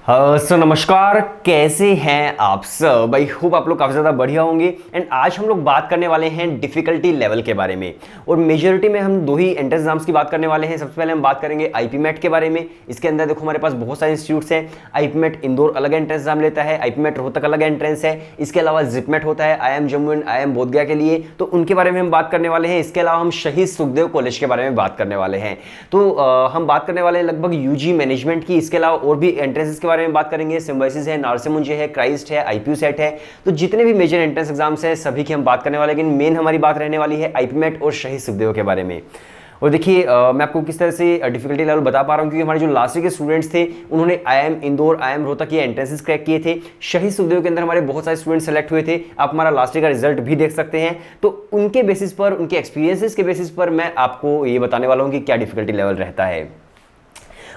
हाँ सो नमस्कार, कैसे हैं आप सब। भाई होप आप लोग काफ़ी ज़्यादा बढ़िया होंगे। एंड आज हम लोग बात करने वाले हैं डिफ़िकल्टी लेवल के बारे में। और मेजॉरिटी में हम दो ही एंट्रेंस एग्जाम्स की बात करने वाले हैं। सबसे पहले हम बात करेंगे आईपीमेट के बारे में। इसके अंदर देखो हमारे पास बहुत सारे इंस्टीट्यूट्स हैं। आईपीमेट इंदौर अलग एंट्रेंस एग्जाम लेता है, आईपीमेट रोहतक अलग एंट्रेंस है। इसके अलावा जिपमेट होता है IIM Jammu and IIM Bodhgaya के लिए, तो उनके बारे में हम बात करने वाले हैं। इसके अलावा हम शहीद सुखदेव कॉलेज के बारे में बात करने वाले हैं। तो हम बात करने वाले हैं लगभग यूजी मैनेजमेंट की। इसके अलावा और भी एंट्रेंसेस के बारे में बात करेंगे। सिम्बायोसिस है, नार्सिमुंजे है, क्राइस्ट है, आईपीयू सेट है। तो जितने भी मेजर एंट्रेंस एग्जाम्स हैं सभी की हम बात करने वाले हैं, लेकिन मेन हमारी बात रहने वाली है आईपीमेट और शहीद सुखदेव के बारे में। और देखिए मैं आपको किस तरह से डिफिकल्टी लेवल बता पा रहा हूँ, क्योंकि हमारे जो लास्ट ईयर के स्टूडेंट्स थे उन्होंने IIM इंदौर, IIM रोहतक ये एंट्रेंसेस क्रैक किए थे। शहीद सुखदेव के अंदर हमारे बहुत सारे स्टूडेंट सेलेक्ट हुए थे। आप हमारा लास्ट ईयर का रिजल्ट भी देख सकते हैं। तो उनके बेसिस पर, उनके एक्सपीरियंसेस के बेसिस पर मैं आपको ये बताने वाला हूँ कि क्या डिफिकल्टी लेवल रहता है।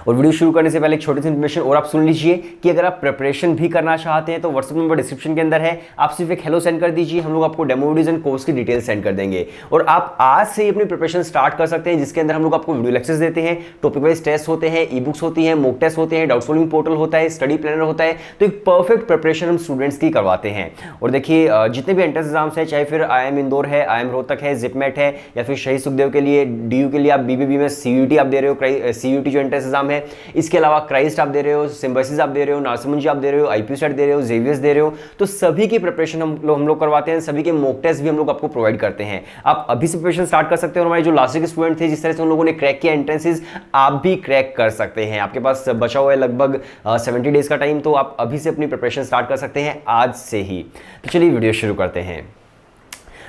और वीडियो शुरू करने से पहले एक छोटी सी इन्फॉर्मेशन और आप सुन लीजिए कि अगर आप प्रिपरेशन भी करना चाहते हैं तो व्हाट्सएप नंबर डिस्क्रिप्शन के अंदर है। आप सिर्फ एक हेलो सेंड कर दीजिए, हम लोग आपको डेमो वीडियोस एंड कोर्स की डिटेल सेंड कर देंगे। और आप आज से ही अपनी प्रिपरेशन स्टार्ट कर सकते हैं, जिसके अंदर हम लोग आपको वीडियो लेक्चर्स देते हैं, टॉपिक वाइज टेस्ट होते हैं, ई बुक्स होती हैं, मॉक टेस्ट होते हैं, डाउट सॉल्विंग पोर्टल होता है, स्टडी प्लानर होता है। तो एक परफेक्ट प्रिपरेशन हम स्टूडेंट्स की करवाते हैं। और देखिए जितने भी एंट्रेंस एग्जाम्स हैं, चाहे फिर IIM इंदौर है, IIM रोहतक है, जिपमेट है, या फिर शहीद सुखदेव के लिए DU के लिए आप BBB में CUT आप दे रहे हो, CUT जो एंट्रेंस एग्जाम है। इसके अलावा क्राइस्ट आप दे रहे हो, सिम्बायोसिस आप दे रहे हो, नार्सिमुंजे आप दे रहे हो, आईपीयू सेट दे रहे हो, जेवियर्स दे रहे हो। तो सभी की प्रिपरेशन हम लोग करवाते हैं। सभी के मॉक टेस्ट भी हम लोग आपको प्रोवाइड करते हैं। आप अभी से प्रिपरेशन स्टार्ट कर सकते हो। और हमारे जो लास्ट ईयर के स्टूडेंट थे, जिस तरह से उन लोगों ने क्रैक किया एंट्रेंसेस, आप भी क्रैक कर सकते हैं। आपके पास बचा हुआ है लगभग 70 डेज का टाइम, तो आप अभी से अपनी प्रिपरेशन स्टार्ट कर सकते हैं आज से ही। तो चलिए वीडियो शुरू करते हैं।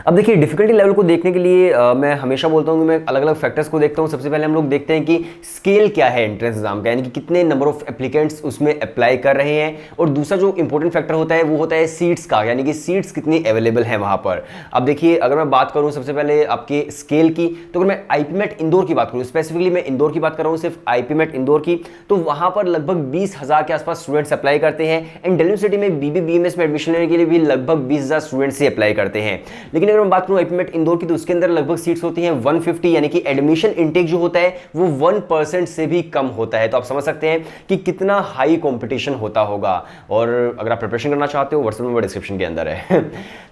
अब देखिए डिफिकल्टी लेवल को देखने के लिए मैं हमेशा बोलता हूँ कि मैं अलग अलग फैक्टर्स को देखता हूँ। सबसे पहले हम लोग देखते हैं कि स्केल क्या है एंट्रेंस एग्जाम का, यानी कि कितने नंबर ऑफ एप्लीकेंट्स उसमें अप्लाई कर रहे हैं। और दूसरा जो इंपॉर्टेंट फैक्टर होता है वो होता है सीट्स का, यानी कि सीट्स कितनी अवेलेबल हैं वहाँ पर। अब देखिए अगर मैं बात करूँ सबसे पहले आपके स्केल की, तो अगर मैं आईपीमेट इंदौर की बात करूँ, स्पेसिफिकली मैं इंदौर की बात कर रहा हूँ, सिर्फ आईपीमेट इंदौर की, तो वहाँ पर लगभग 20,000 के आसपास स्टूडेंट्स अप्लाई करते हैं। एंड दिल्ली यूनिवर्सिटी में BBBMS में एडमिशन लेने के लिए भी लगभग 20,000 स्टूडेंट्स ही अप्लाई करते हैं। लेकिन अगर मैं बात करूँ आईपीमेट इंदौर की, तो उसके अंदर लगभग सीट्स होती हैं 150, यानी कि एडमिशन इनटेक जो होता है वो 1% से भी कम होता है। तो आप समझ सकते हैं कि कितना हाई कंपटीशन होता होगा। और अगर आप प्रिपरेशन करना चाहते हो, व्हाट्सएप नंबर डिस्क्रिप्शन के अंदर है।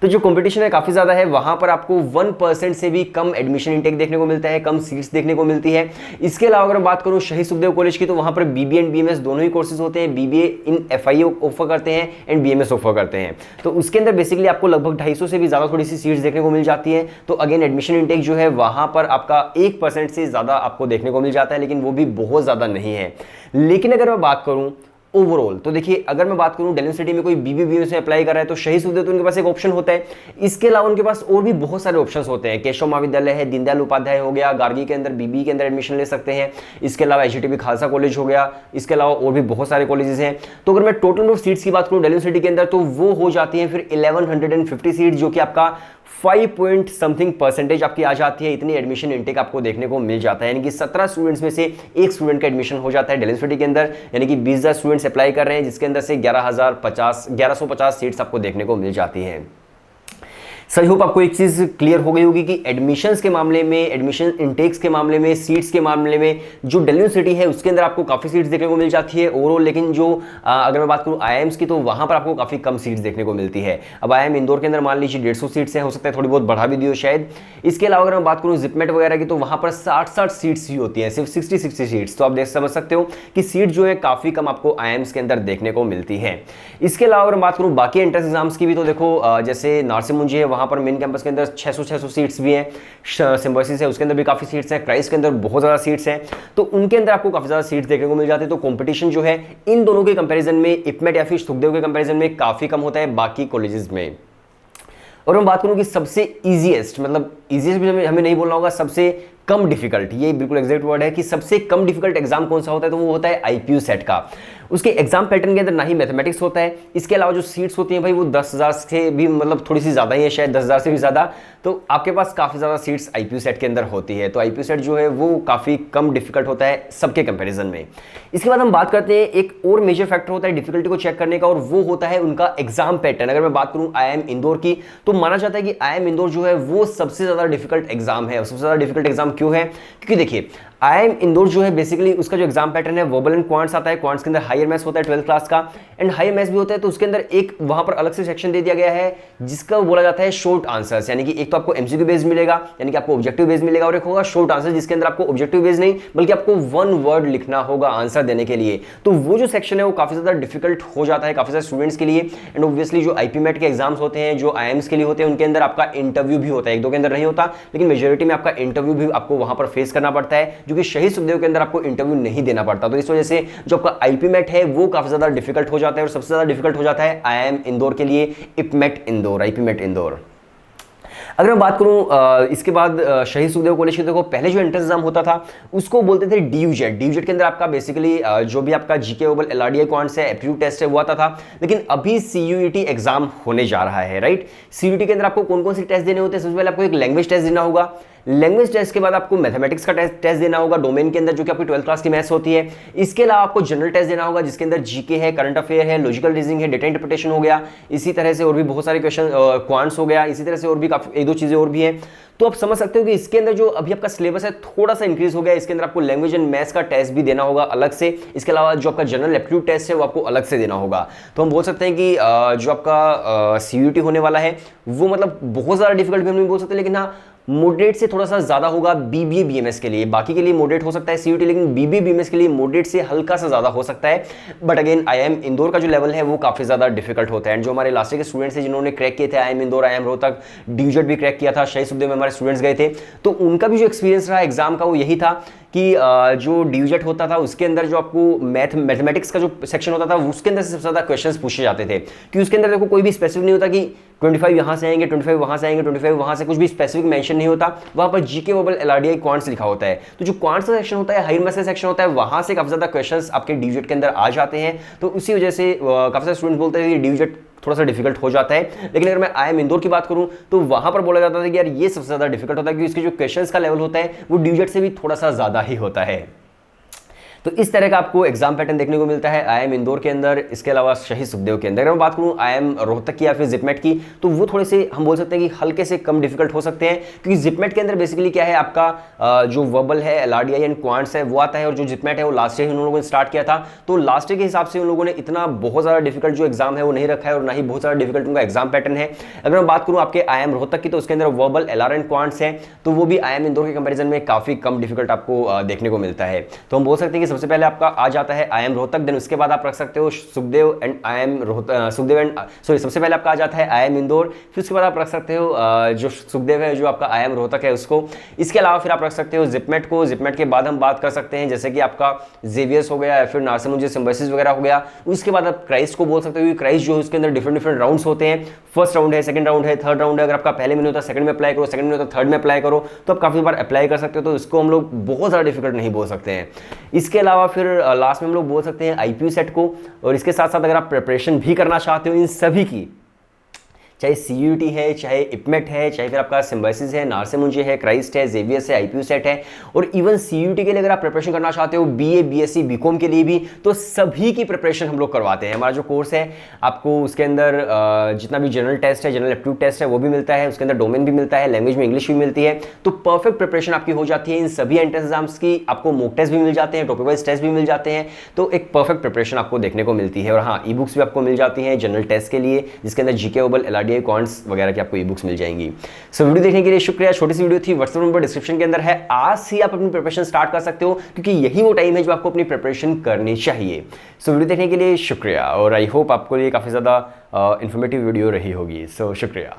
तो जो कंपटीशन है काफी ज्यादा है, वहां पर आपको 1% से भी कम एडमिशन इनटेक देखने को मिलता है, कम सीट्स देखने को मिलती है। इसके अलावा अगर बात करूं शहीद सुखदेव कॉलेज की, तो वहां पर BBA एंड BMS दोनों ही कोर्सेज होते हैं। BBA इन FIE ऑफर करते हैं एंड BMS ऑफर करते हैं। तो उसके अंदर बेसिकली आपको लगभग 250 से भी ज्यादा थोड़ी सी सीट्स देखने को मिल जाती है। तो अगेन एडमिशन इनटेक जो है वहां पर आपका 1% से ज्यादा आपको देखने को मिल जाता है, लेकिन वो भी बहुत ज्यादा नहीं है। लेकिन अगर मैं बात करूं ओवरऑल, तो देखिए अगर मैं बात करूं दिल्ली यूनिवर्सिटी में कोई BBBMS में अप्लाई कर रहा है तो शहीद सुखदेव तो उनके पास एक ऑप्शन होता है। इसके अलावा उनके पास और भी बहुत सारे ऑप्शंस होते हैं। केशव महाविद्यालय है, दीनदयाल उपाध्याय हो गया, गार्गी के अंदर BBE के अंदर एडमिशन ले सकते हैं। इसके अलावा HTB खालसा कॉलेज हो गया। इसके अलावा और भी बहुत सारे कॉलेजेस हैं। तो अगर मैं टोटल नंबर ऑफ सीट्स की बात करूं दिल्ली यूनिवर्सिटी के अंदर, तो वो हो जाती है फिर 1150 सीट, जो कि आपका 5 पॉइंट समथिंग परसेंटेज आपकी आ जाती है। इतनी एडमिशन इनटेक आपको देखने को मिल जाता है, यानी कि 17 स्टूडेंट्स में से एक स्टूडेंट का एडमिशन हो जाता है दिल्ली यूनिवर्सिटी के अंदर। यानी कि 20,000 स्टूडेंट्स अप्लाई कर रहे हैं, जिसके अंदर से 1150 सीट्स आपको देखने को मिल जाती हैं। सर होप आपको एक चीज क्लियर हो गई होगी कि एडमिशंस के मामले में, एडमिशन इनटेक्स के मामले में, सीट्स के मामले में जो दिल्ली यूनिवर्सिटी है उसके अंदर आपको काफी सीट्स देखने को मिल जाती है ओवरऑल। लेकिन जो अगर मैं बात करूं IIMs की, तो वहां पर आपको काफी कम सीट्स देखने को मिलती है। अब IIM इंदौर के अंदर मान लीजिए 150 सीट्स हैं, हो सकता है थोड़ी बहुत बढ़ा भी दी हो शायद। इसके अलावा अगर मैं बात करूं जिपमेट वगैरह की, तो वहां पर 60 सीट्स ही होती है, सिर्फ 60 सीट्स। तो आप देख समझ सकते हो कि सीट जो है काफी कम आपको IIMs के अंदर देखने को मिलती है। इसके अलावा अगर मैं बात करूं बाकी एंट्रेंस एग्जाम्स की भी, तो देखो जैसे नार्सिमुंजे है, वहां पर मेन कैंपस के 600 सीट्स भी हैं। सिम्बायोसिस है, उसके अंदर भी काफी सीट्स हैं। क्राइस्ट के अंदर बहुत ज्यादा सीट्स हैं। तो उनके अंदर आपको काफी ज्यादा सीट्स देखने को मिल जाती है। तो कंपटीशन जो है इन दोनों के कंपैरिजन में, इपमेट या फिर सुखदेव के कंपैरिजन में काफी कम होता है बाकी कॉलेजेस में। और मैं बात करूं कि सबसे इजीएस्ट, मतलब इजीएस्ट भी हमें नहीं बोलना होगा, सबसे कम डिफिकल्ट, ये बिल्कुल एग्जैक्ट वर्ड है कि सबसे कम डिफिकल्ट एग्जाम कौन सा होता है, तो वो होता है आईपीयू सेट का। उसके एग्जाम पैटर्न के अंदर ना ही मैथमेटिक्स होता है। इसके अलावा जो सीट्स होती हैं भाई वो 10,000 से भी मतलब थोड़ी सी ज़्यादा ही है, शायद 10,000 से भी ज़्यादा। तो आपके पास काफ़ी ज़्यादा सीट्स आईपीयू सेट के अंदर होती है। तो आईपीयू सेट जो है वो काफ़ी कम डिफिकल्ट होता है सबके कंपेरिजन में। इसके बाद हम बात करते हैं एक और मेजर फैक्टर होता है डिफिकल्टी को चेक करने का, और वो होता है उनका एग्जाम पैटर्न। अगर मैं बात करूँ IIM इंदौर की, तो माना जाता है कि IIM इंदौर जो है वो सबसे ज़्यादा डिफिकल्ट एग्जाम है। सबसे ज़्यादा डिफिकल्ट एग्जाम क्यों है? क्योंकि देखिए IIM इंदौर जो है बेसिकली उसका जो एग्जाम पैटर्न है वर्बल एंड क्वांट्स आता है। क्वांट्स के अंदर हायर मैथ्स होता है 12th क्लास का, एंड हायर मैथ्स भी होता है, तो उसके अंदर एक वहां पर अलग से सेक्शन दे दिया गया है जिसका बोला जाता है शॉर्ट आंसर्स, यानी कि एक तो आपको MCQ बेस मिलेगा, यानी कि आपको ऑब्जेक्टिव बेस मिलेगा, और एक होगा शॉर्ट आंसर जिसके अंदर आपको ऑब्जेक्टिव बेस नहीं बल्कि आपको 1 वर्ड लिखना होगा आंसर देने के लिए। तो वो जो सेक्शन है वो काफी ज्यादा डिफिकल्ट हो जाता है काफी सारे स्टूडेंट्स के लिए। एंड ऑब्वियसली जो IPMET के एग्जाम्स होते हैं, जो IIMs के लिए होते हैं, उनके अंदर आपका इंटरव्यू भी होता है, 1-2 के अंदर नहीं होता, लेकिन मेजोरिटी में आपका इंटरव्यू भी आपको वहां पर फेस करना पड़ता है, जो कि शहीद सुखदेव के अंदर आपको इंटरव्यू नहीं देना पड़ता। तो इस वजह से जो आपका IPMET है वो काफी ज्यादा डिफिकल्ट हो जाता है, और सबसे ज्यादा डिफिकल्ट हो जाता है IIM इंदौर के लिए, IPMET इंदौर। अगर मैं बात करूं इसके बाद शहीद सुखदेव कॉलेज के, देखो पहले जो एंट्रेंस एग्जाम होता था उसको बोलते थे DUJET। DUJET के अंदर आपका बेसिकली जो भी आपका GK ओबल LRDI क्वांट्स है, एप्टीट्यूड टेस्ट है वो आता था, लेकिन अभी CUET एग्जाम होने जा रहा है, राइट। CUET के अंदर आपको कौन कौन से टेस्ट देने होते हैं? सबसे पहले आपको एक लैंग्वेज टेस्ट देना होगा, लैंग्वेज टेस्ट के बाद आपको मैथमेटिक्स का टेस्ट देना होगा डोमेन के अंदर, जो कि आपकी 12th क्लास की मैथ्स होती है। इसके अलावा आपको जनरल टेस्ट देना होगा जिसके अंदर GK है, करंट अफेयर है, लॉजिकल रीजनिंग है, डेटा इंटरप्रिटेशन हो गया, इसी तरह से और भी बहुत सारे क्वेश्चन, क्वांट्स हो गया, इसी तरह से और भी काफी 1-2 चीजें और भी हैं। तो आप समझ सकते हो कि इसके अंदर जो अभी आपका सिलेबस है थोड़ा सा इंक्रीज हो गया। इसके अंदर आपको लैंग्वेज एंड मैथ्स का टेस्ट भी देना होगा अलग से, इसके अलावा जो आपका जनरल एप्टीट्यूड टेस्ट है वो आपको अलग से देना होगा। तो हम बोल सकते हैं कि जो आपका CUET होने वाला है वो मतलब बहुत ज़्यादा डिफिकल्ट भी हम नहीं बोल सकते, लेकिन हाँ मॉडरेट से थोड़ा सा ज्यादा होगा BBA BMS के लिए। बाकी के लिए मॉडरेट हो सकता है CUET, लेकिन BBA BMS के लिए मॉडरेट से हल्का सा ज्यादा हो सकता है। बट अगेन IIM इंदौर का जो लेवल है वो काफी ज्यादा डिफिकल्ट होता है। एंड जो हमारे लास्ट ईयर के स्टूडेंट्स हैं जिन्होंने क्रैक किए थे IIM Indore, IIM Rohtak, DUJET भी क्रैक किया था, शहीद सुखदेव में हमारे स्टूडेंट्स गए थे, तो उनका भी जो एक्सपीरियंस रहा एग्जाम का वो यही था कि जो DUJET होता था उसके अंदर जो आपको मैथमेटिक्स का जो सेक्शन होता था उसके अंदर से सबसे ज्यादा क्वेश्चंस पूछे जाते थे, कि उसके अंदर देखो कोई भी स्पेसिफिक नहीं होता कि 25 यहां से आएंगे, 25 वहां से आएंगे, 25 वहां से, कुछ भी स्पेसिफिक मेंशन नहीं होता। वहां पर GK ओबल LRDI क्वांट्स लिखा होता है। तो जो क्वांट्स का सेक्शन होता है, हायर मैथ्स का सेक्शन होता है, वहां से काफी ज्यादा क्वेश्चंस आपके DUJET के अंदर आ जाते हैं। तो उसी वजह से काफी सारे स्टूडेंट्स बोलते हैं कि DUJET थोड़ा सा डिफिकल्ट हो जाता है। लेकिन अगर मैं IIM इंदौर की बात करूं तो वहां पर बोला जाता था कि यार ये सबसे ज्यादा डिफिकल्ट होता है, क्योंकि इसके जो क्वेश्चंस का लेवल होता है वो DUJET से भी थोड़ा सा ज्यादा ही होता है। तो इस तरह का आपको एग्जाम पैटर्न देखने को मिलता है IIM इंदौर के अंदर, इसके अलावा शहीद सुखदेव के अंदर। अगर मैं बात करूं IIM रोहतक की या फिर ZIPMET की, तो वो थोड़े से हम बोल सकते हैं कि हल्के से कम डिफिकल्ट हो सकते हैं, क्योंकि ZIPMET के अंदर बेसिकली क्या है आपका जो वर्बल है, LRDI एंड क्वांट्स है वो आता है, और जो ZIPMET है वो लास्ट ईयर उन लोगों ने स्टार्ट किया था। तो लास्ट ईयर के हिसाब से उन लोगों ने इतना बहुत ज़्यादा डिफिकल्ट जो एग्जाम है वो नहीं रखा है, और ना ही बहुत ज़्यादा डिफिकल्ट उनका एग्जाम पैटर्न है। अगर मैं बात करूँ आपके IIM रोहतक की, तो उसके अंदर वर्बल, LR एंड क्वांट्स है, तो वो भी IIM इंदौर के कंपेरिजन में काफ़ी कम डिफिकल्ट आपको देखने को मिलता है। तो हम बोल सकते हैं कि सबसे पहले आपका आ जाता है IIM रोहतक, देन उसके बाद आप रख सकते हो Sukhdev and IIM Rohtak, Sukhdev and sorry सबसे पहले आपका आ जाता है IIM इंदौर, फिर उसके बाद आप रख सकते हो जो सुखदेव है जो आपका IIM रोहतक है उसको। इसके अलावा फिर आप रख सकते हो ZIPMET को। ZIPMET के बाद हम बात कर सकते हैं जैसे कि आपका जेवियर्स हो गया या फिर नारसिम्हा सिम्बायोसिस वगैरह हो गया। उसके बाद आप क्राइस्ट को बोल सकते हो, क्योंकि क्राइस्ट जो है उसके अंदर डिफरेंट राउंड्स होते हैं, फर्स्ट राउंड है, सेकंड राउंड है, थर्ड राउंड है। अगर आपका पहले में नहीं होता सेकंड में अप्लाई करो, सेकंड में होता थर्ड में अप्लाई करो, तो आप काफी बार अप्लाई कर सकते हो। तो इसको हम लोग बहुत ज़्यादा डिफिकल्ट नहीं बोल सकते हैं। इसके अलावा फिर लास्ट में हम लोग बोल सकते हैं IPU सेट को, और इसके साथ साथ अगर आप प्रिपरेशन भी करना चाहते हो इन सभी की, चाहे CUET है, चाहे IPMET है, चाहे फिर आपका सिम्बायोसिस है, नारसिम्हा है, क्राइस्ट है, जेवियर्स है, IPU सेट है, और इवन CUET के लिए अगर आप प्रिपरेशन करना चाहते हो BA BSc BCom के लिए भी, तो सभी की प्रिपरेशन हम लोग करवाते हैं। हमारा जो कोर्स है आपको उसके अंदर जितना भी जनरल टेस्ट है, जनरल एप्टीट्यूड टेस्ट है वो भी मिलता है, उसके अंदर डोमेन भी मिलता है, लैंग्वेज में इंग्लिश भी मिलती है। तो परफेक्ट प्रिपरेशन आपकी हो जाती है इन सभी एंट्रेंस एग्जाम्स की। आपको मॉक टेस्ट भी मिल जाते हैं, टॉपिक वाइज टेस्ट भी मिल जाते हैं, तो एक परफेक्ट प्रिपरेशन आपको देखने को मिलती है। और हाँ, ई बुक्स भी आपको मिल जाती हैं जनरल टेस्ट के लिए, जिसके अंदर GK ओबल LRDI क्वांट्स वगैरह की आपको ई बुक्स मिल जाएंगी। सो वीडियो देखने के लिए शुक्रिया। छोटी सी वीडियो थी, व्हाट्सएप नंबर डिस्क्रिप्शन के अंदर है, आज से आप अपनी प्रिपरेशन स्टार्ट कर सकते हो, क्योंकि यही वो टाइम है जो आपको अपनी प्रिपरेशन करनी चाहिए। सो वीडियो देखने के लिए शुक्रिया, और आई होप आपको ये काफ़ी ज़्यादा इन्फॉर्मेटिव वीडियो रही होगी। सो शुक्रिया।